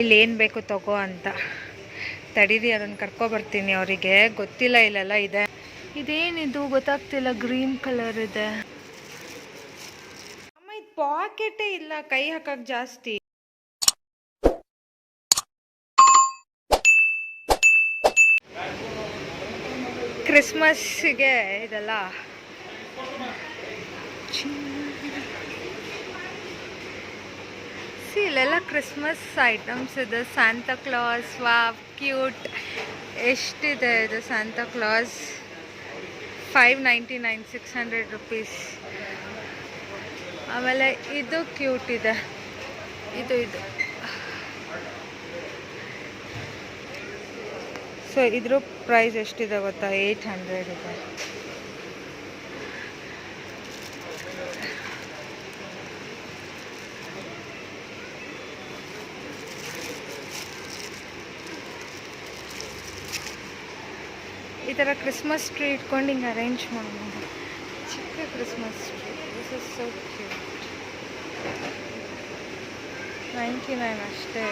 ಇಲ್ಲಿ ಏನು ಬೇಕು ತಗೋ ಅಂತ. ತಡೀರಿ, ಅದನ್ನು ಕರ್ಕೊಬರ್ತೀನಿ. ಅವರಿಗೆ ಗೊತ್ತಿಲ್ಲ ಇಲ್ಲೆಲ್ಲ ಇದೆ. ಇದೇನಿದು ಗೊತ್ತಾಗ್ತಿಲ್ಲ, ಗ್ರೀನ್ ಕಲರ್ ಇದೆ. ಅಮ್ಮ ಇದು ಪಾಕೆಟೇ ಇಲ್ಲ, ಕೈ ಹಾಕಕ್ಕೆ ಜಾಸ್ತಿ. ಕ್ರಿಸ್ಮಸ್ಗೆ ಇದೆಲ್ಲ ಇಲ್ಲೆಲ್ಲ ಕ್ರಿಸ್ಮಸ್ ಐಟಮ್ಸ್ ಇದೆ. ಸ್ಯಾಂತಾ ಕ್ಲಾಸ್, ವಾವ್ ಕ್ಯೂಟ್. ಎಷ್ಟಿದೆ ಇದು ಸ್ಯಾಂತಾ ಕ್ಲಾಸ್? 599, 600 rupees. ಆಮೇಲೆ ಇದು ಕ್ಯೂಟ್ ಇದೆ. ಇದು ಸೊ ಇದ್ರ ಪ್ರೈಸ್ ಎಷ್ಟಿದೆ ಗೊತ್ತಾ? 800 ಇದೆ. ಈ ಥರ ಕ್ರಿಸ್ಮಸ್ ಟ್ರೀ ಇಟ್ಕೊಂಡು ಹಿಂಗೆ ಅರೇಂಜ್ ಮಾಡ್ಬೋದು. ಚಿಕ್ಕ Christmas tree. This is so cute. 99 ಅಷ್ಟೇ.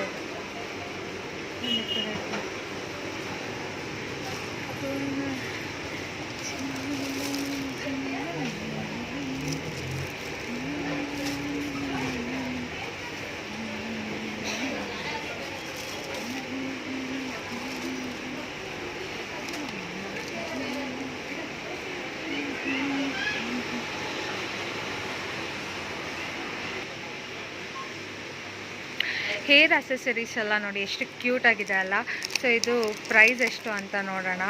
ಹೇರ್ ಅಸೆಸರೀಸ್ ಎಲ್ಲ ನೋಡಿ ಎಷ್ಟು ಕ್ಯೂಟ್ ಆಗಿದೆ ಅಲ್ಲ. ಸೊ ಇದು ಪ್ರೈಸ್ ಎಷ್ಟು ಅಂತ ನೋಡೋಣ.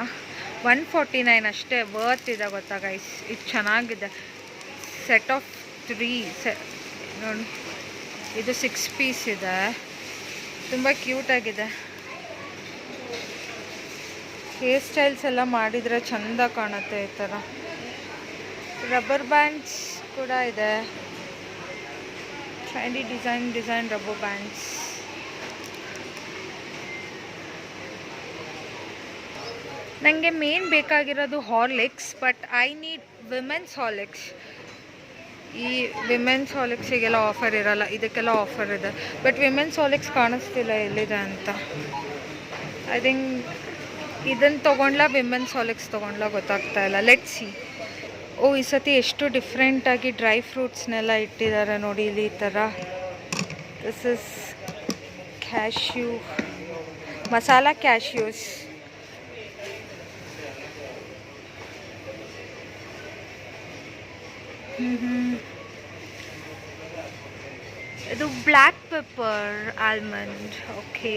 149 ಅಷ್ಟೇ. ವರ್ತ್ ಇದೆ ಗೊತ್ತಾ ಗೈಸ್. ಇದು ಚೆನ್ನಾಗಿದೆ. ಸೆಟ್ ಆಫ್ 3 ನೋಡಿ. ಇದು 6 ಪೀಸ್ ಇದೆ. ತುಂಬ ಕ್ಯೂಟ್ ಆಗಿದೆ. ಹೇರ್ ಸ್ಟೈಲ್ಸ್ ಎಲ್ಲ ಮಾಡಿದರೆ ಚೆಂದ ಕಾಣುತ್ತೆ ಈ ಥರ. ರಬ್ಬರ್ ಬ್ಯಾಂಡ್ಸ್ ಕೂಡ ಇದೆ. Trendy design rubber bands. ನನಗೆ ಮೇನ್ ಬೇಕಾಗಿರೋದು Horlicks, but I need women's Horlicks. ಈ ವಿಮೆನ್ಸ್ ಹಾರ್ಲಿಕ್ಸಿಗೆಲ್ಲ ಆಫರ್ ಇರೋಲ್ಲ, ಇದಕ್ಕೆಲ್ಲ ಆಫರ್ ಇದೆ. ಬಟ್ ವಿಮೆನ್ಸ್ ಹಾರ್ಲಿಕ್ಸ್ ಕಾಣಿಸ್ತಿಲ್ಲ ಎಲ್ಲಿದೆ ಅಂತ. ಐ ಥಿಂಕ್ ಇದನ್ನು ತೊಗೊಂಡ್ಲಾ ವಿಮೆನ್ಸ್ ಹಾರ್ಲಿಕ್ಸ್ ತೊಗೊಂಡ್ಲಾ ಗೊತ್ತಾಗ್ತಾ ಇಲ್ಲ. Let's see. ಓ, ಈ ಸತಿ ಎಷ್ಟು ಡಿಫ್ರೆಂಟಾಗಿ ಡ್ರೈ ಫ್ರೂಟ್ಸ್ನೆಲ್ಲ ಇಟ್ಟಿದ್ದಾರೆ ನೋಡಿ ಇಲ್ಲಿ. ಈ ಥರ this is cashew, masala cashews. ಇದು black pepper almond. Okay,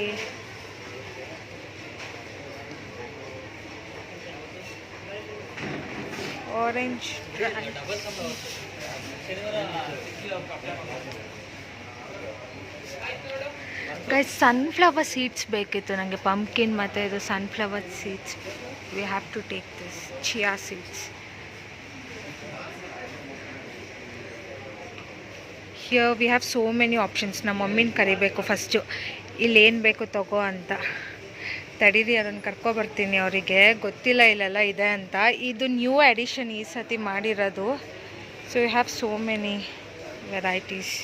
orange guys, sunflower seeds ಬೇಕಿತ್ತು ನನಗೆ. ಪಂಪ್ಕಿನ್ ಮತ್ತು ಇದು sunflower seeds. We have to take this. Chia seeds. Here we have so many options. ನಮ್ಮ ಮಮ್ಮಿನ ಕರಿಬೇಕು ಫಸ್ಟು, ಇಲ್ಲೇನು ಬೇಕು ತಗೋ ಅಂತ. ತಡೀರಿ, ಅದನ್ನು ಕರ್ಕೊಬರ್ತೀನಿ. ಅವರಿಗೆ ಗೊತ್ತಿಲ್ಲ ಇಲ್ಲೆಲ್ಲ ಇದೆ ಅಂತ. ಇದು ನ್ಯೂ ಎಡಿಷನ್ ಈ ಸತಿ ಮಾಡಿರೋದು. So you have so many varieties.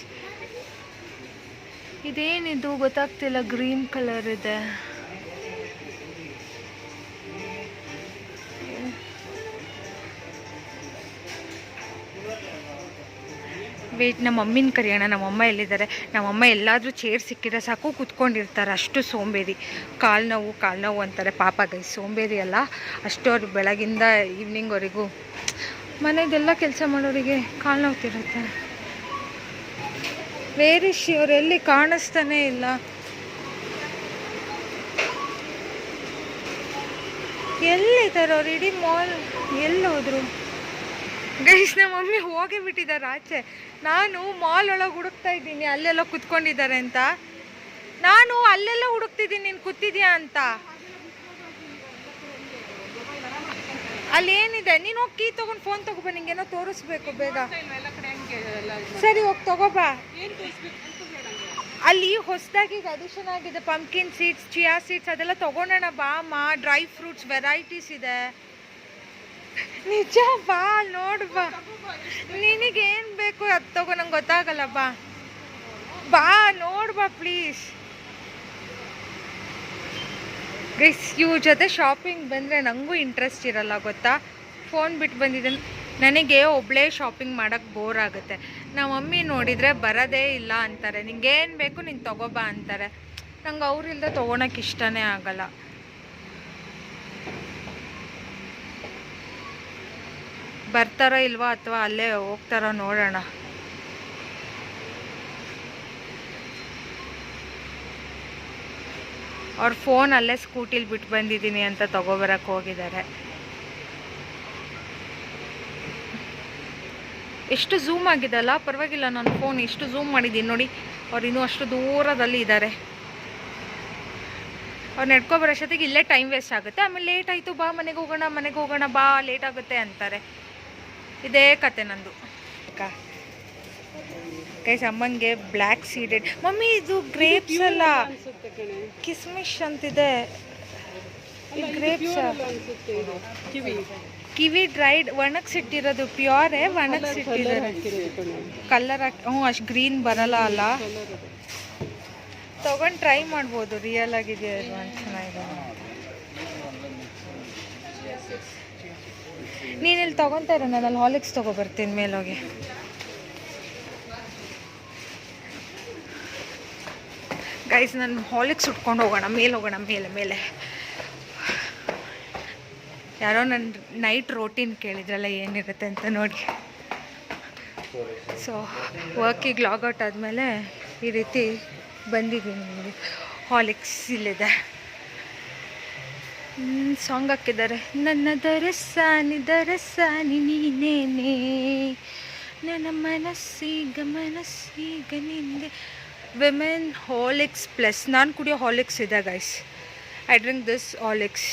ಇದೇನಿದು ಗೊತ್ತಾಗ್ತಿಲ್ಲ, ಗ್ರೀನ್ ಕಲರ್ ಇದೆ. ವೇಟ್, ನಮ್ಮ ಮಮ್ಮಿನ ಕರೆಯೋಣ. ನಮ್ಮಮ್ಮ ಎಲ್ಲಿದ್ದಾರೆ? ನಮ್ಮಮ್ಮ ಎಲ್ಲಾದರೂ ಚೇರ್ ಸಿಕ್ಕಿದ್ರೆ ಸಾಕು ಕೂತ್ಕೊಂಡಿರ್ತಾರೆ. ಅಷ್ಟು ಸೋಂಬೇರಿ. ಕಾಲು ನೋವು ಅಂತಾರೆ. ಪಾಪ ಗೈಸ್, ಸೋಂಬೇರಿ ಅಲ್ಲ, ಅಷ್ಟು ಅವ್ರು ಬೆಳಗಿಂದ ಈವ್ನಿಂಗ್ವರೆಗೂ ಮನೆಯದೆಲ್ಲ ಕೆಲಸ ಮಾಡೋರಿಗೆ ಕಾಲು ನೋವ್ತಿರುತ್ತೆ. ವೇರಿಶಿ ಅವರೆಲ್ಲಿ ಕಾಣಿಸ್ತಾನೇ ಇಲ್ಲ. ಎಲ್ಲಿದ್ದಾರೆ ಅವ್ರು? ಇಡೀ ಮಾಲ್ ಎಲ್ಲಿ ಹೋದ್ರು ಗೈಸ್? ನಮ್ಮ ಮಮ್ಮಿ ಹೋಗೇ ಬಿಟ್ಟಿದ್ದಾರೆ ಆಚೆ. ನಾನು ಮಾಲ್ ಒಳಗೆ ಹುಡುಕ್ತಾ ಇದ್ದೀನಿ ಅಲ್ಲೆಲ್ಲ ಕುತ್ಕೊಂಡಿದ್ದಾರೆ ಅಂತ. ನಾನು ಅಲ್ಲೆಲ್ಲ ಹುಡುಕ್ತಿದ್ದೀನಿ, ನೀನು ಕೂತಿದ್ಯಾ ಅಂತ. ಅಲ್ಲೇನಿದೆ? ನೀನು ಹೋಗಿ ಕೀ ತೊಗೊಂಡು ಫೋನ್ ತಗೋಬಾ, ನಿಂಗೇನೋ ತೋರಿಸ್ಬೇಕು ಬೇಗ. ಸರಿ, ಹೋಗಿ ತಗೋಬಾ. ಅಲ್ಲಿ ಹೊಸದಾಗಿ ಅಡಿಷನ್ ಆಗಿದೆ ಪಂಪ್ಕಿನ್ ಸೀಡ್ಸ್, ಚಿಯಾ ಸೀಡ್ಸ್, ಅದೆಲ್ಲ ತಗೊಂಡೋಣ ಬಾ ಅಮ್ಮ. ಡ್ರೈ ಫ್ರೂಟ್ಸ್ ವೆರೈಟೀಸ್ ಇದೆ. ನಿಜ ಬಾ, ನೋಡು ಬಾ. ನಿನಗೇನು ಬೇಕು ಅದು ತಗೋ, ನಂಗೆ ಗೊತ್ತಾಗಲ್ಲ. ಬಾ ನೋಡು ಬಾ ಪ್ಲೀಸ್. ಗೈಸ್ ಇವ್ರ ಜೊತೆ ಶಾಪಿಂಗ್ ಬಂದರೆ ನನಗೂ ಇಂಟ್ರೆಸ್ಟ್ ಇರಲ್ಲ ಗೊತ್ತಾ. ಫೋನ್ ಬಿಟ್ಟು ಬಂದಿದ್ದೀನಿ. ನನಗೆ ಒಬ್ಬಳೇ ಶಾಪಿಂಗ್ ಮಾಡೋಕ್ಕೆ ಬೋರ್ ಆಗುತ್ತೆ. ನಮ್ಮ ಮಮ್ಮಿ ನೋಡಿದರೆ ಬರೋದೇ ಇಲ್ಲ ಅಂತಾರೆ, ನಿಂಗೇನು ಬೇಕು ನೀನು ತೊಗೊಬಾ ಅಂತಾರೆ. ನಂಗೆ ಅವ್ರಿಲ್ದೆ ತೊಗೊಳಕ್ಕೆ ಇಷ್ಟನೇ ಆಗಲ್ಲ. ಬರ್ತಾರೋ ಇಲ್ವಾ ಅಥವಾ ಅಲ್ಲೇ ಹೋಗ್ತಾರೋ ನೋಡೋಣ. ಅವ್ರ ಫೋನ್ ಅಲ್ಲೇ ಸ್ಕೂಟಿಲಿ ಬಿಟ್ಟು ಬಂದಿದ್ದೀನಿ ಅಂತ ತೊಗೊಬರಕ್ಕೆ ಹೋಗಿದ್ದಾರೆ. ಎಷ್ಟು ಝೂಮ್ ಆಗಿದೆಲ್ಲ, ಪರವಾಗಿಲ್ಲ. ನನ್ನ ಫೋನ್ ಎಷ್ಟು ಝೂಮ್ ಮಾಡಿದ್ದೀನಿ ನೋಡಿ. ಅವ್ರು ಇನ್ನೂ ಅಷ್ಟು ದೂರದಲ್ಲಿ ಇದ್ದಾರೆ. ಅವ್ರು ನಡ್ಕೊಬರೋಷ್ಟೊತ್ತಿಗೆ ಇಲ್ಲೇ ಟೈಮ್ ವೇಸ್ಟ್ ಆಗುತ್ತೆ. ಆಮೇಲೆ ಲೇಟ್ ಆಯಿತು, ಬಾ ಮನೆಗೆ ಹೋಗೋಣ ಬಾ, ಲೇಟ್ ಆಗುತ್ತೆ ಅಂತಾರೆ. ಇದೇ ಕತೆ ನಂದು. ಗೈಸ್ ಅಮ್ಮಂಗೆ ಬ್ಲ್ಯಾಕ್ ಸೀಡೆಡ್, ಮಮ್ಮಿ ಇದು ಗ್ರೇಪ್ಸ್ ಅಲ್ಲ, ಕಿಸ್ಮಿಶ್ ಅಂತಿದೆ. ಇದು ಗ್ರೇಪ್ಸ್, ಕಿವಿ ಡ್ರೈಡ್ ಒಣಗಿಸಿಟ್ಟಿರೋದು, ಪ್ಯೂರೇ ಒಣಗಿಸಿಟ್ಟಿದ್ದಾರೆ. ಕಲರ್ ಹ್ಞೂ ಅಷ್ಟು ಗ್ರೀನ್ ಬರಲ್ಲ ಅಲ್ಲ. ತೊಗೊಂಡು ಟ್ರೈ ಮಾಡ್ಬೋದು, ರಿಯಲ್ ಆಗಿದೆ ಅದು ಚೆನ್ನಾಗಿದೆ. ನೀನು ಇಲ್ಲಿ ತೊಗೊತಾ ಇರೋ, ನಾನು ಅಲ್ಲಿ ಹಾಲಿಕ್ಸ್ ತೊಗೊಬರ್ತೀನಿ ಮೇಲೋಗಿ. ಗೈಸ್ ನಾನು ಹಾಲಿಕ್ಸ್ ಉಟ್ಕೊಂಡು ಹೋಗೋಣ, ಮೇಲೆ. ಯಾರೋ ನನ್ನ ನೈಟ್ ರೋಟೀನ್ ಕೇಳಿದ್ರಲ್ಲ ಏನಿರುತ್ತೆ ಅಂತ ನೋಡಿ. ಸೊ ವರ್ಕಿಗೆ ಲಾಗೌಟ್ ಆದಮೇಲೆ ಈ ರೀತಿ ಬಂದಿದ್ದೀನಿ. ಹಾಲಿಕ್ಸ್ ಇಲ್ಲಿದೆ. ಸಾಂಗ್ ಹಾಕಿದ್ದಾರೆ, ನನ್ನ ದರಸಾನಿ ನೀನೇನೆ, ನನ್ನ ಮನಸ್ಸೀಗ ನಿಂದೆ. ವಿಮೆನ್ ಹಾಲಿಕ್ಸ್ ಪ್ಲಸ್, ನಾನು ಕುಡಿಯೋ ಹಾಲಿಕ್ಸ್ ಇದೆ guys. I drink this Horlicks,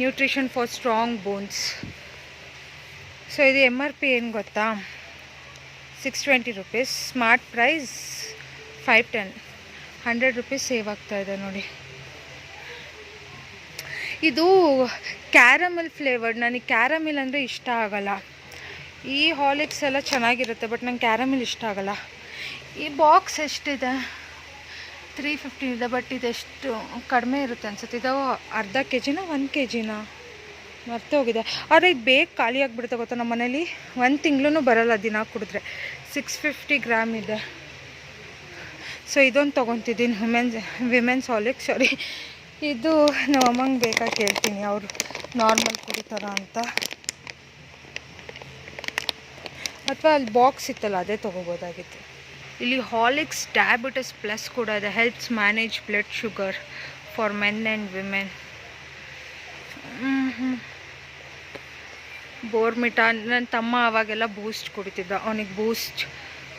nutrition for strong bones. So ಇದು MRP ಏನು ಗೊತ್ತಾ, 620 rupees. Smart price 510, 100 rupees save ಆಗ್ತಾಯಿದೆ ನೋಡಿ. ಇದು ಕ್ಯಾರಮೆಲ್ ಫ್ಲೇವರ್ಡ್. ನನಗೆ ಕ್ಯಾರಮೆಲ್ ಅಂದರೆ ಇಷ್ಟ ಆಗಲ್ಲ. ಈ ಹಾಲಿಕ್ಸ್ ಎಲ್ಲ ಚೆನ್ನಾಗಿರುತ್ತೆ, ಬಟ್ ನಂಗೆ ಕ್ಯಾರಮೆಲ್ ಇಷ್ಟ ಆಗಲ್ಲ. ಈ ಬಾಕ್ಸ್ ಎಷ್ಟಿದೆ, 350 ಇದೆ, ಬಟ್ ಇದೆಷ್ಟು ಕಡಿಮೆ ಇರುತ್ತೆ ಅನ್ಸುತ್ತೆ. ಇದು ಅರ್ಧ kg 1 kg ಮರ್ತೆ ಹೋಗಿದೆ. ಆದರೆ ಇದು ಬೇಗ ಖಾಲಿ ಆಗಿಬಿಡುತ್ತೆ ಗೊತ್ತಾ. ನಮ್ಮ ಮನೇಲಿ 1 ತಿಂಗಳು ಬರೋಲ್ಲ ದಿನ ಕುಡಿದ್ರೆ. 650 ಗ್ರಾಮ್ ಇದೆ. ಸೊ ಇದೊಂದು ತೊಗೊತಿದ್ದೀನಿ, ವಿಮೆನ್ಸ್ ಹಾಲಿಕ್ಸ್. ಸಾರಿ, ಇದು ನಮ್ಮ ಅಮ್ಮಂಗೆ ಬೇಕಾಗಿ ಕೇಳ್ತೀನಿ, ಅವರು ನಾರ್ಮಲ್ ಕುಡಿತಾರ ಅಂತ. ಅಥವಾ ಅಲ್ಲಿ ಬಾಕ್ಸ್ ಇತ್ತಲ್ಲ ಅದೇ ತೊಗೋಬೋದಾಗಿತ್ತು. ಇಲ್ಲಿ ಹಾಲಿಕ್ಸ್ ಡಯಾಬಿಟಿಸ್ ಪ್ಲಸ್ ಕೂಡ ಇದೆ, helps manage blood sugar for men and women. Bournvita, ನನ್ನ ತಮ್ಮ ಅವಾಗೆಲ್ಲ ಬೂಸ್ಟ್ ಕುಡಿತಿದ್ದ, ಅವನಿಗೆ ಬೂಸ್ಟ್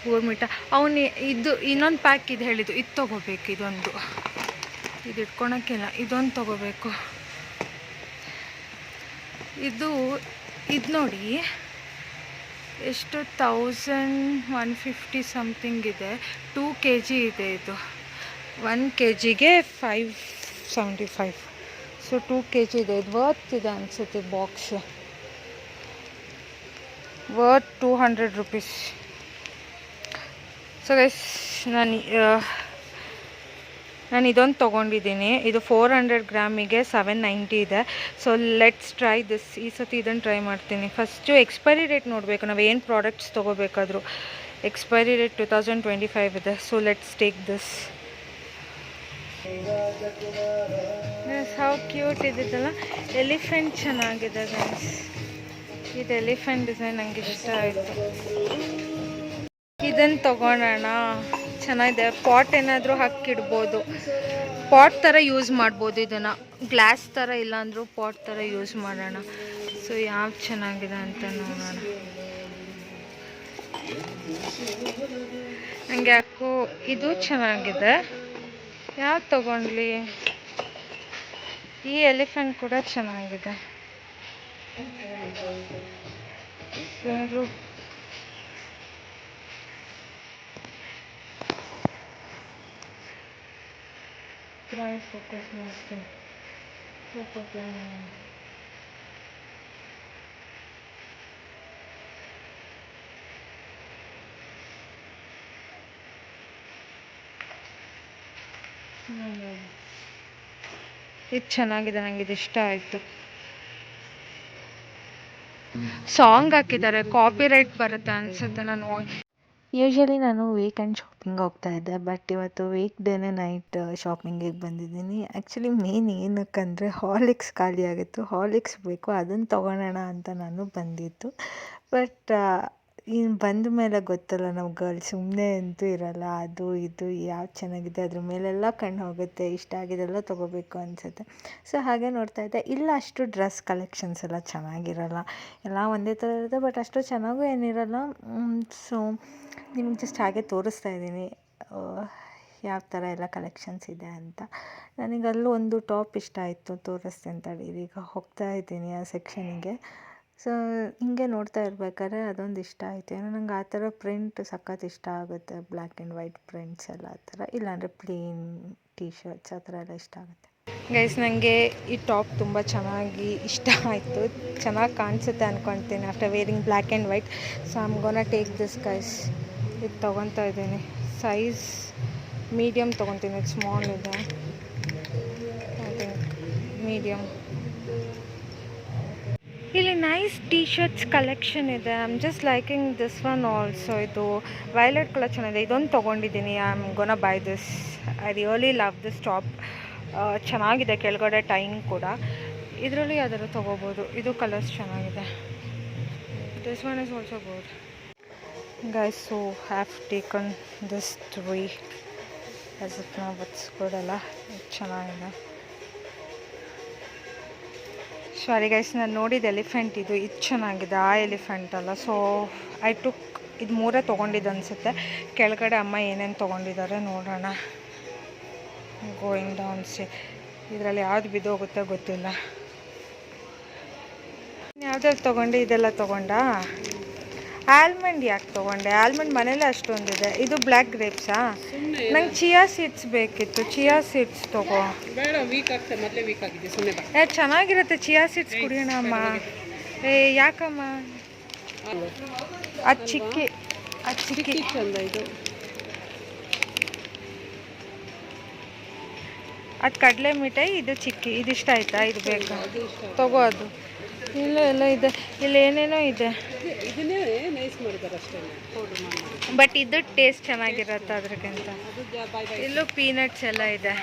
ಬೋರ್ಮಿಟಾ. ಅವನು ಇದು ಇನ್ನೊಂದು ಪ್ಯಾಕ್ ಇದು ಹೇಳಿದ್ದು, ಇದು ತೊಗೋಬೇಕು. ಇದೊಂದು, ಇದು ಇಟ್ಕೊಳಕ್ಕಿಲ್ಲ, ಇದೊಂದು ತೊಗೋಬೇಕು. ಇದು ನೋಡಿ ಎಷ್ಟು 1150 ಸಮಥಿಂಗ್ ಇದೆ. 2 kg ಇದೆ ಇದು. 1 kgಗೆ 575. ಸೊ 2 kg ಇದೆ. ಇದು ವರ್ತ್ ಇದೆ ಅನಿಸುತ್ತೆ. Box worth 200 rupees. So guys ನಾನು ಇದೊಂದು ತೊಗೊಂಡಿದ್ದೀನಿ. ಇದು 400 ಗ್ರಾಮಿಗೆ 790 ಇದೆ. So let's try this. ಈ ಸತಿ ಇದನ್ನು ಟ್ರೈ ಮಾಡ್ತೀನಿ. ಫಸ್ಟು ಎಕ್ಸ್ಪೈರಿ ಡೇಟ್ ನೋಡಬೇಕು, ನಾವು ಏನು ಪ್ರಾಡಕ್ಟ್ಸ್ ತೊಗೋಬೇಕಾದ್ರೂ. ಎಕ್ಸ್ಪೈರಿ ಡೇಟ್ 2025 ಇದೆ. So let's take this. How cute ಇದಿದ್ದಲ್ಲ. ಎಲಿಫೆಂಟ್ ಚೆನ್ನಾಗಿದೆ ಗೈಸ್. ಇದು ಎಲಿಫೆಂಟ್ ಡಿಸೈನ್ ನನಗೆ ಇಷ್ಟ ಆಯಿತು. ಇದನ್ನು ತೊಗೊಳೋಣ, ಚೆನ್ನಾಗಿದೆ. ಪಾಟ್ ಏನಾದರೂ ಹಾಕಿಡ್ಬೋದು, ಪಾಟ್ ಥರ ಯೂಸ್ ಮಾಡ್ಬೋದು ಇದನ್ನು. ಗ್ಲಾಸ್ ಥರ ಇಲ್ಲಾಂದ್ರೂ ಪಾಟ್ ಥರ ಯೂಸ್ ಮಾಡೋಣ. ಸೊ ಯಾವ್ದು ಚೆನ್ನಾಗಿದೆ ಅಂತ ನೋಡೋಣ. ನನಗೆ ಯಾಕೋ ಇದು ಚೆನ್ನಾಗಿದೆ. ಯಾವ್ದು ತೊಗೊಂಡ್ಲಿ? ಈ ಎಲಿಫೆಂಟ್ ಕೂಡ ಚೆನ್ನಾಗಿದೆ. ಫೋಕಸ್ ಮಾಡ್ತೀನಿ. ಇದು ಚೆನ್ನಾಗಿದೆ, ನನಗೆ ಇದು ಇಷ್ಟ ಆಯಿತು. ಸಾಂಗ್ ಹಾಕಿದ್ದಾರೆ, ಕಾಪಿರೈಟ್ ಬರುತ್ತೆ ಅನಿಸುತ್ತೆ. ಯೂಶ್ವಲಿ ನಾನು ವೀಕೆಂಡ್ ಶಾಪಿಂಗ್ ಹೋಗ್ತಾ ಇದ್ದೆ, ಬಟ್ ಇವತ್ತು ಡೇನೇ ನೈಟ್ ಶಾಪಿಂಗಿಗೆ ಬಂದಿದ್ದೀನಿ. ಆ್ಯಕ್ಚುಲಿ ಮೇನ್ ಏನಕ್ಕಂದರೆ ಹಾರ್ಲಿಕ್ಸ್ ಖಾಲಿ ಆಗಿತ್ತು, ಹಾರ್ಲಿಕ್ಸ್ ಬೇಕು, ಅದನ್ನು ತೊಗೊಳೋಣ ಅಂತ ನಾನು ಬಂದಿದ್ದು. ಬಟ್ ಇನ್ನು ಬಂದ ಮೇಲೆ ಗೊತ್ತಲ್ಲ, ನಾವು ಗರ್ಲ್ಸ್ ಸುಮ್ಮನೆ ಅಂತೂ ಇರಲ್ಲ. ಅದು ಇದು ಯಾವ್ದು ಚೆನ್ನಾಗಿದೆ ಅದ್ರ ಮೇಲೆಲ್ಲ ಕಣ್ಣು ಹೋಗುತ್ತೆ, ಇಷ್ಟ ಆಗಿದೆಲ್ಲ ತೊಗೋಬೇಕು ಅನಿಸುತ್ತೆ. ಸೊ ಹಾಗೆ ನೋಡ್ತಾ ಇದ್ದೆ, ಇಲ್ಲ ಅಷ್ಟು ಡ್ರೆಸ್ ಕಲೆಕ್ಷನ್ಸ್ ಎಲ್ಲ ಚೆನ್ನಾಗಿರಲ್ಲ, ಎಲ್ಲ ಒಂದೇ ಥರ ಇರುತ್ತೆ, ಬಟ್ ಅಷ್ಟು ಚೆನ್ನಾಗೂ ಏನಿರಲ್ಲ. ಸೊ ನಿಮ್ಗೆ ಜಸ್ಟ್ ಹಾಗೆ ತೋರಿಸ್ತಾ ಇದ್ದೀನಿ ಯಾವ ಥರ ಎಲ್ಲ ಕಲೆಕ್ಷನ್ಸ್ ಇದೆ ಅಂತ. ನನಗಲ್ಲೂ ಒಂದು ಟಾಪ್ ಇಷ್ಟ ಆಯಿತು, ತೋರಿಸ್ತೀನಿ ತಡೀರಿ. ಈಗ ಹೋಗ್ತಾ ಇದ್ದೀನಿ ಆ ಸೆಕ್ಷನಿಗೆ. ಸೊ ಹಿಂಗೆ ನೋಡ್ತಾ ಇರ್ಬೇಕಾದ್ರೆ ಅದೊಂದು ಇಷ್ಟ ಆಯಿತು. ಏನೋ ನಂಗೆ ಆ ಥರ ಪ್ರಿಂಟ್ ಸಖತ್ ಇಷ್ಟ ಆಗುತ್ತೆ, ಬ್ಲ್ಯಾಕ್ ಆ್ಯಂಡ್ ವೈಟ್ ಪ್ರಿಂಟ್ಸ್ ಎಲ್ಲ ಆ ಥರ, ಇಲ್ಲಾಂದರೆ ಪ್ಲೇನ್ ಟೀ ಶರ್ಟ್ಸ್ ಆ ಥರ ಎಲ್ಲ ಇಷ್ಟ ಆಗುತ್ತೆ. ಗೈಸ್, ನನಗೆ ಈ ಟಾಪ್ ತುಂಬ ಚೆನ್ನಾಗಿ ಇಷ್ಟ ಆಯಿತು, ಚೆನ್ನಾಗಿ ಕಾಣಿಸುತ್ತೆ ಅಂದ್ಕೊಳ್ತೀನಿ after wearing black and white. So I am gonna take this guys. ಇದು ತೊಗೊತಾ ಇದ್ದೀನಿ, ಸೈಜ್ ಮೀಡಿಯಮ್ ತೊಗೊತೀನಿ, ಇದು ಸ್ಮಾಲ್ ಇದೆ, ಐ ಥಿಂಕ್ ಮೀಡಿಯಮ್. ಇಲ್ಲಿ ನೈಸ್ ಟೀ ಶರ್ಟ್ಸ್ ಕಲೆಕ್ಷನ್ ಇದೆ. I am just liking this one also. ಇದು ವೈಲೆಟ್ ಕಲರ್ ಚೆನ್ನಾಗಿದೆ, ಇದೊಂದು ತೊಗೊಂಡಿದ್ದೀನಿ. I am gonna by this. I really love this top. ಚೆನ್ನಾಗಿದೆ, ಕೆಳಗಡೆ ಟೈಮ್ ಕೂಡ. ಇದರಲ್ಲಿ ಯಾವ್ದಾದ್ರು ತೊಗೋಬೋದು, ಇದು ಕಲರ್ಸ್ ಚೆನ್ನಾಗಿದೆ. This one is also good guys. So have taken this 3 as it now. It's good ಅಲ್ಲ, ಇದು ಚೆನ್ನಾಗಿದೆ. ಸಾರಿ ಗೈಸ್, ನಾನು ನೋಡಿದ ಎಲಿಫೆಂಟ್ ಇದು ಚೆನ್ನಾಗಿದೆ, ಆ ಎಲಿಫೆಂಟ್ ಅಲ್ಲ. ಸೊ ಐ ಟುಕ್ ಇದು 3 ತೊಗೊಂಡಿದ್ದು ಅನಿಸುತ್ತೆ. ಕೆಳಗಡೆ ಅಮ್ಮ ಏನೇನು ತೊಗೊಂಡಿದ್ದಾರೆ ನೋಡೋಣ. ಗೋಯಿಂಗ್ ಡೌನ್ ಸಿ, ಇದರಲ್ಲಿ ಯಾವ್ದು ಬಿದ್ದೋಗುತ್ತೆ ಗೊತ್ತಿಲ್ಲ. ಯಾವ್ದಾದ್ರು ತೊಗೊಂಡೆ, ಇದೆಲ್ಲ ತೊಗೊಂಡಾ? ಆಲ್ಮಂಡ್ ಯಾಕೆ ತೊಗೊಂಡೆ? ಆಲ್ಮಂಡ್ ಮನೇಲೆ ಅಷ್ಟೊಂದಿದೆ. ಇದು ಬ್ಲ್ಯಾಕ್ ಗ್ರೇಪ್ಸಾ? ನಂಗೆ ಚಿಯಾ ಸೀಡ್ಸ್ ಬೇಕಿತ್ತು, ಚಿಯಾ ಸೀಡ್ಸ್ ತೊಗೋ. ಚೆನ್ನಾಗಿರುತ್ತೆ ಚಿಯಾ ಸೀಡ್ಸ್, ಕುಡಿಯೋಣ ಅಮ್ಮ. ಯಾಕಮ್ಮ? ಅದು ಚಿಕ್ಕಿ ಚಂದ. ಅದು ಕಡಲೆ ಮಿಠಾಯಿ, ಇದು ಚಿಕ್ಕಿ. ಇದು ಇಷ್ಟ ಆಯ್ತಾ? ಇದು ಬೇಕಾ? ತಗೋ. ಅದು ಇಲ್ಲ ಎಲ್ಲ ಇದೆ, ಇಲ್ಲಿ ಏನೇನೋ ಇದೆ, ಬಟ್ ಇದು ಟೇಸ್ಟ್ ಚೆನ್ನಾಗಿರುತ್ತೆ ಅದ್ರಕ್ಕಿಂತ. ಇಲ್ಲೂ ಪೀನಟ್ಸ್ ಎಲ್ಲ ಇದೆ.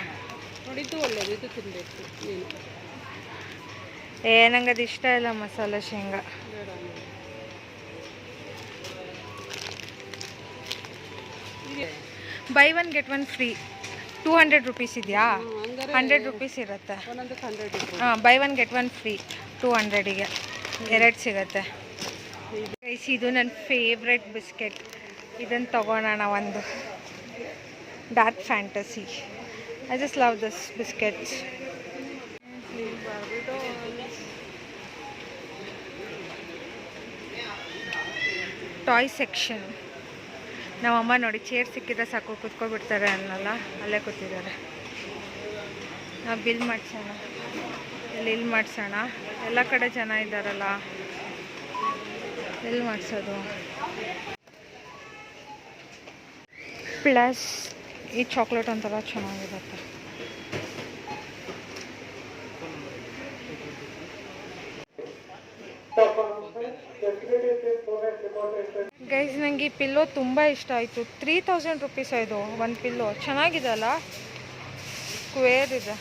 ನಂಗೆ ಅದು ಇಷ್ಟ ಇಲ್ಲ, ಮಸಾಲೆ ಶೇಂಗಾ. By 1 get 1 free. 200 ರೂಪೀಸ್ ಇದೆಯಾ? 100 ರೂಪೀಸ್ ಇರುತ್ತೆ. ಹಾಂ, ಬೈ 1 get 1 ಫ್ರೀ 200ಗೆ 2 ಸಿಗುತ್ತೆ. ಇದು ನನ್ನ ಫೇವ್ರೆಟ್ ಬಿಸ್ಕೆಟ್. ಇದನ್ನು ತೊಗೊಳೋಣ ಒಂದು. Dark fantasy. I just love this biscuits. Toy section. ನಮ್ಮಮ್ಮ ನೋಡಿ, ಚೇರ್ ಸಿಕ್ಕಿದ್ರೆ ಸಾಕು ಕೂತ್ಕೊಬಿಡ್ತಾರೆ ಅನ್ನಲ್ಲ, ಅಲ್ಲೇ ಕೂತಿದ್ದಾರೆ. ನಾವು ಬಿಲ್ ಮಾಡಿಸೋಣ, ಇಲ್ಲಿ ಮಾಡಿಸೋಣ. ಎಲ್ಲ ಕಡೆ ಜನ ಇದ್ದಾರಲ್ಲ, ಎಲ್ಲಿ ಮಾಡಿಸೋದು? ಪ್ಲಸ್ ಈ ಚಾಕ್ಲೇಟ್ ಒಂಥರ ಚೆನ್ನಾಗಿರುತ್ತೆ. ಗೈಸ್, ನನಗೆ ಈ ಪಿಲ್ಲೋ ತುಂಬ ಇಷ್ಟ ಆಯಿತು. 3000 ರೂಪೀಸ್ ಇದು ಒಂದು ಪಿಲ್ಲೋ. ಚೆನ್ನಾಗಿದೆ ಅಲ್ಲ, ಸ್ಕ್ವೇರ್ ಇದೆ.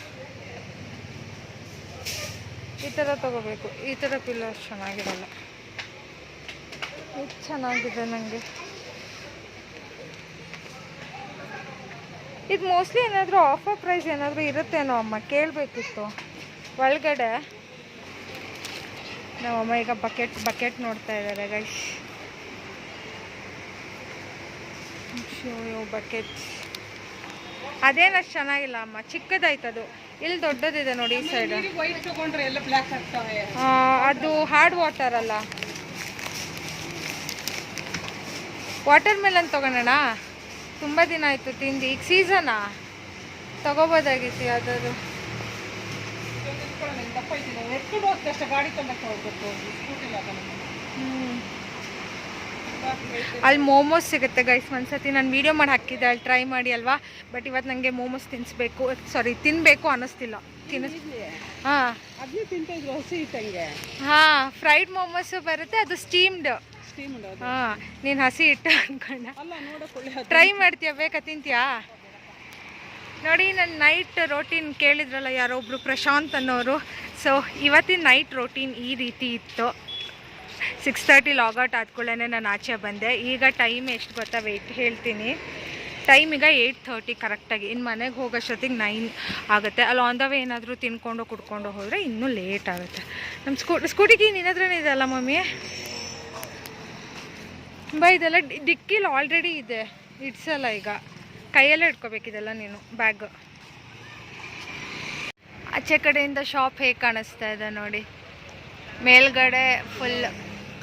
ಈ ಥರ ತೊಗೋಬೇಕು. ಈ ಥರ ಪಿಲ್ಲೋ ಅಷ್ಟು ಚೆನ್ನಾಗಿರಲ್ಲ. ಇದು ಚೆನ್ನಾಗಿದೆ ನನಗೆ. ಇದು ಮೋಸ್ಟ್ಲಿ ಏನಾದರೂ ಆಫರ್ ಪ್ರೈಸ್ ಏನಾದರೂ ಇರುತ್ತೇನೋ ಅಮ್ಮ, ಕೇಳಬೇಕಿತ್ತು ಒಳಗಡೆ. ನಮ್ಮಮ್ಮ ಈಗ ಬಕೆಟ್ ನೋಡ್ತಾ ಇದ್ದಾರೆ ಗೈಸ್. ಬಕೆಟ್ ಅದೇನಷ್ಟು ಚೆನ್ನಾಗಿಲ್ಲ ಅಮ್ಮ, ಚಿಕ್ಕದಾಯ್ತದು. ಇಲ್ಲಿ ದೊಡ್ಡದಿದೆ ನೋಡಿ, ಈ ಸೈಡ್. ಅದು ಹಾರ್ಡ್ ವಾಟರ್ ಅಲ್ಲ, ವಾಟರ್ ಮೆಲನ್ ತೊಗೊಳೋಣ. ತುಂಬ ದಿನ ಆಯಿತು ತಿಂದು. ಈಗ ಸೀಸನಾ, ತೊಗೋಬೋದಾಗಿತ್ತು ಯಾವ್ದಾದ್ರು. ಅಲ್ಲಿ ಮೋಮೋಸ್ ಸಿಗುತ್ತೆ ಗೈಸ್. ಒಂದ್ಸತಿ ನಾನು ವೀಡಿಯೋ ಮಾಡಿ ಹಾಕಿದ್ದೆ, ಅಲ್ಲಿ ಟ್ರೈ ಮಾಡಿ ಅಲ್ವಾ. ಬಟ್ ಇವತ್ತು ನನಗೆ ಮೋಮೋಸ್ ತಿನ್ನಬೇಕು ಅನ್ನಿಸ್ತಿಲ್ಲ. ತಿನ್ನ ಹಾಂ ಅದನ್ನೇ ತಿಂತಿದ್ರು ಹಸಿ ಇಟ್ಟಂಗೆ. ಹಾಂ ಫ್ರೈಡ್ ಮೊಮೋಸು ಬರುತ್ತೆ, ಅದು ಸ್ಟೀಮ್ಡ್. ಹಾಂ ನೀನು ಹಸಿ ಇಟ್ಟು ಅನ್ಕೊಂಡ. ಅಲ್ಲ ನೋಡಕ್ಕೆ ಟ್ರೈ ಮಾಡ್ತೀಯಾ? ಬೇಕಾ? ತಿಂತೀಯಾ? ನೋಡಿ ನನ್ನ ನೈಟ್ ರೋಟೀನ್ ಕೇಳಿದ್ರಲ್ಲ ಯಾರೊಬ್ಬರು ಪ್ರಶಾಂತ್ ಅನ್ನೋರು. ಸೊ ಇವತ್ತಿನ ನೈಟ್ ರೋಟೀನ್ ಈ ರೀತಿ ಇತ್ತು. 6:30 ಲಾಗೌಟ್ ಆದ್ಕೊಳ್ಳೇ ನಾನು ಆಚೆ ಬಂದೆ. ಈಗ ಟೈಮ್ ಎಷ್ಟು ಗೊತ್ತಾ? ವೆಯ್ಟ್ ಹೇಳ್ತೀನಿ. ಟೈಮ್ ಈಗ 8:30 ಕರೆಕ್ಟಾಗಿ. ಇನ್ನು ಮನೆಗೆ ಹೋಗೋಷ್ಟೊತ್ತಿಗೆ 9 ಆಗುತ್ತೆ. ಅಲ್ಲಿ ಆನ್ ದ ವೇ ಏನಾದರೂ ತಿನ್ಕೊಂಡು ಕುಡ್ಕೊಂಡು ಹೋದರೆ ಇನ್ನೂ ಲೇಟ್ ಆಗುತ್ತೆ. ನಮ್ಮ ಸ್ಕೂಟಿಗೆ ನಿನ್ನ ಹತ್ರನೇ ಇದೆ ಅಲ್ಲ ಮಮ್ಮಿ? ಇದೆಲ್ಲ ಡಿಕ್ಕಿಲಿ ಆಲ್ರೆಡಿ ಇದೆ, ಇಡ್ಸಲ್ಲ. ಈಗ ಕೈಯಲ್ಲೇ ಇಟ್ಕೋಬೇಕಿದೆಲ್ಲ ನೀನು ಬ್ಯಾಗ್. ಆಚೆ ಕಡೆಯಿಂದ ಶಾಪ್ ಹೇಗೆ ಕಾಣಿಸ್ತಾ ಇದೆ ನೋಡಿ. ಮೇಲ್ಗಡೆ ಫುಲ್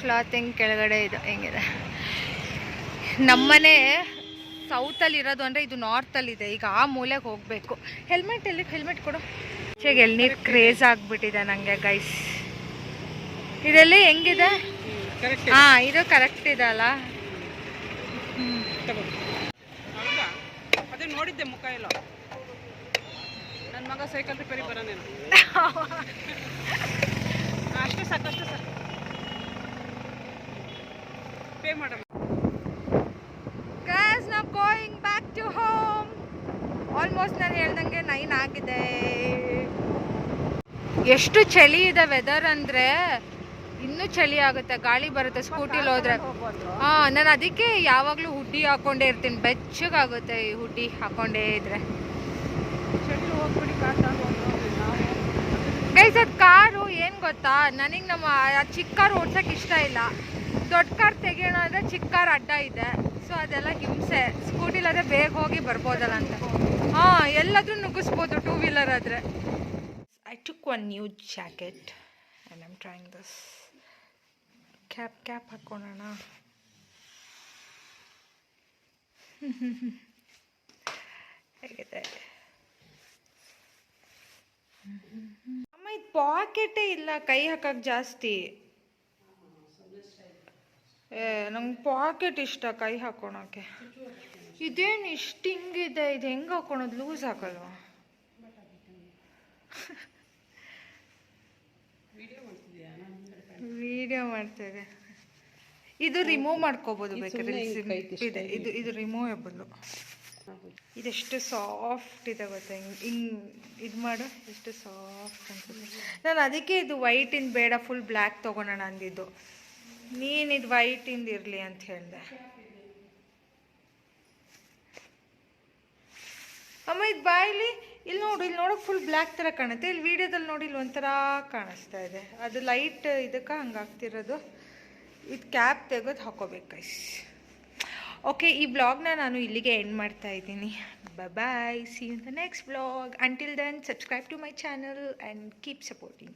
ಕ್ಲಾತಿಂಗ್, ಕೆಳಗಡೆ ಇದು ಹೆಂಗಿದೆ. ನಮ್ಮನೆ ಸೌತಲ್ಲಿ ಇರೋದು ಅಂದರೆ ಇದು ನಾರ್ತಲ್ಲಿದೆ. ಈಗ ಆ ಮೂಲೆಗೆ ಹೋಗಬೇಕು. ಹೆಲ್ಮೆಟ್ ಎಲ್ಲಿ? ಹೆಲ್ಮೆಟ್ ಕೊಡು. ಆಚೆಗೆ ಎಳ್ನೀರು ಕ್ರೇಜ್ ಆಗಿಬಿಟ್ಟಿದೆ ನನಗೆ ಗೈಸ್. ಇದೆಲ್ಲಿ ಹೆಂಗಿದೆ? ಹಾಂ ಇದು ಕರೆಕ್ಟ್ ಇದೆ ಅಲ್ಲ? ಅದೇ ನೋಡಿದ್ದೆ ಮುಖ ಎಲ್ಲ. ನನ್ನ ಮಗ ಸೈಕಲ್ ರಿಪೇರಿ ಬರೋನೇನು. ಅಷ್ಟೇ ಸಾಕು, ಅಷ್ಟೇ ಸಾಕು. ಪೇ ಮಾಡಮ್ಮ. Guys, now going back to home. Almost ನಾನು ಹೇಳ್ದಂಗೆ 9 ಆಗಿದೆ. ಎಷ್ಟು ಚಳಿ ಇದೆ ವೆದರ್ ಅಂದರೆ ಇನ್ನೂ ಚಳಿ ಆಗುತ್ತೆ. ಗಾಳಿ ಬರುತ್ತೆ ಸ್ಕೂಟಿಲಿ ಹೋದ್ರೆ. ಹಾಂ ನಾನು ಅದಕ್ಕೆ ಯಾವಾಗಲೂ ಹುಡ್ಡಿ ಹಾಕ್ಕೊಂಡೇ ಇರ್ತೀನಿ. ಬೆಚ್ಚಗಾಗುತ್ತೆ ಈ ಹುಡ್ಡಿ ಹಾಕ್ಕೊಂಡೇ ಇದ್ರೆ. ಗೈಸ್ ಅದು ಕಾರು ಏನು ಗೊತ್ತಾ, ನನಗೆ ನಮ್ಮ ಚಿಕ್ಕ ಕಾರು ಓಡ್ಸೋಕೆ ಇಷ್ಟ ಇಲ್ಲ. ದೊಡ್ಡ ಕಾರ್ ತೆಗೆಯೋಣ ಅಂದರೆ ಚಿಕ್ಕ ಕಾರ್ ಅಡ್ಡ ಇದೆ. ಸೊ ಅದೆಲ್ಲ ಹಿಂಸೆ. ಸ್ಕೂಟಿಲಾದರೆ ಬೇಗ ಹೋಗಿ ಬರ್ಬೋದಲ್ಲ ಅಂತ. ಹಾಂ ಎಲ್ಲಾದರೂ ನುಗ್ಗಿಸ್ಬೋದು 2 ವೀಲರ್ ಆದರೆ. I took one new jacket and I'm trying this. Cap ಹಾಕ್ಕೊಳ್ಳೋಣ. ಹೇಗಿದೆ ಅಮ್ಮ? ಇದು ಪಾಕೆಟೇ ಇಲ್ಲ ಕೈ ಹಾಕಕ್ಕೆ ಜಾಸ್ತಿ. ನಂಗೆ ಪಾಕೆಟ್ ಇಷ್ಟ ಕೈ ಹಾಕೋಣಕ್ಕೆ. ಇದೇನು ಇಷ್ಟು ಹಿಂಗಿದೆ? ಇದು ಹೆಂಗೆ ಹಾಕೊಳೋದು? ಲೂಸ್ ಹಾಕಲ್ವಾ? ವಿಡಿಯೋ ಮಾಡ್ತಿದೆ. ಇದು ರಿಮೂವ್ ಮಾಡ್ಕೋಬೋದು ಬೇಕಾದ್ರೆ. ಇದು ರಿಮೂವೇಬಲ್ಲು. ಇದೆಷ್ಟು ಸಾಫ್ಟ್ ಇದೆ ಗೊತ್ತಾ? ಹಿಂಗೆ ಇದು ಮಾಡು, ಎಷ್ಟು ಸಾಫ್ಟ್ ಅನ್ಸುತ್ತೆ. ನಾನು ಅದಕ್ಕೆ ಇದು ವೈಟಿಂದ ಬೇಡ ಫುಲ್ ಬ್ಲ್ಯಾಕ್ ತೊಗೊಳೋಣ ಅಂದಿದ್ದು. ನೀನು ಇದು ವೈಟಿಂದ ಇರಲಿ ಅಂತ ಹೇಳಿದೆ. ಅಮ್ಮ ಇದು ಬಾಯಿಲಿ ಇಲ್ಲಿ ನೋಡು. ಇಲ್ಲಿ ನೋಡೋಕೆ ಫುಲ್ ಬ್ಲ್ಯಾಕ್ ಥರ ಕಾಣುತ್ತೆ. ಇಲ್ಲಿ ವಿಡಿಯೋದಲ್ಲಿ ನೋಡಿ ಇಲ್ಲಿ ಒಂಥರ ಕಾಣಿಸ್ತಾ ಇದೆ. ಅದು ಲೈಟ್ ಇದಕ್ಕೆ ಹಂಗಾಗ್ತಿರೋದು. ಇದು ಕ್ಯಾಪ್ ತೆಗೆದು ಹಾಕೋಬೇಕು ಗೈಸ್. ಓಕೆ, ಈ ಬ್ಲಾಗ್ನ ನಾನು ಇಲ್ಲಿಗೆ ಎಂಡ್ ಮಾಡ್ತಾ ಇದ್ದೀನಿ. Bye, see you in the next blog. Until then subscribe to my channel and keep supporting.